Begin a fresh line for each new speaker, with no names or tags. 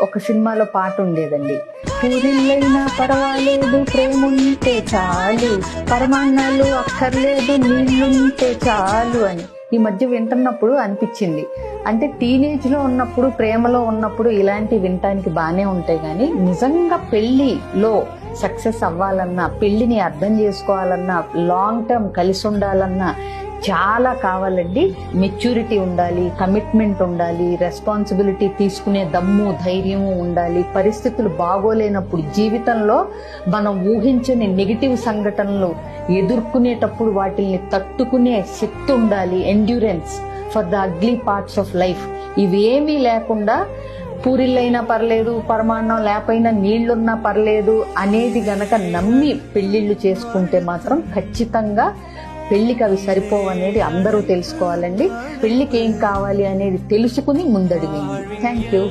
ఒక సినిమాలో పాట ఉండేదండి, పూరిల్లైనా పర్వాలేదు ప్రేముంటే చాలు, పరమాన్నాలు అక్కర్లేదు నీళ్లుంటే చాలు అని. ఈ మధ్య వింటున్నప్పుడు అనిపించింది, అంటే టీనేజ్లో ఉన్నప్పుడు, ప్రేమలో ఉన్నప్పుడు ఇలాంటి వినటానికి బాగానే ఉంటాయి, కానీ నిజంగా పెళ్లిలో సక్సెస్ అవ్వాలన్నా, పెళ్లిని అర్థం చేసుకోవాలన్నా, లాంగ్ టర్మ్ కలిసి ఉండాలన్నా చాలా కావాలండి. మెచ్యూరిటీ ఉండాలి, కమిట్మెంట్ ఉండాలి, రెస్పాన్సిబిలిటీ తీసుకునే దమ్ము ధైర్యము ఉండాలి. పరిస్థితులు బాగోలేనప్పుడు, జీవితంలో మనం ఊహించని నెగిటివ్ సంఘటనలు ఎదుర్కొనేటప్పుడు వాటిల్ని తట్టుకునే శక్తి ఉండాలి. Endurance for the ugly parts of life. ఇవేమీ లేకుండా పూరిళ్ళైనా పర్లేదు, పరమాన్నం లేకపోయినా నీళ్లున్నా పర్లేదు అనేది గనక నమ్మి పెళ్లిళ్ళు చేసుకుంటే మాత్రం ఖచ్చితంగా పెళ్లికి అవి సరిపోవనేది అందరూ తెలుసుకోవాలండి. పెళ్లికి ఏం కావాలి అనేది తెలుసుకుని ముందడుగేయండి. Thank you.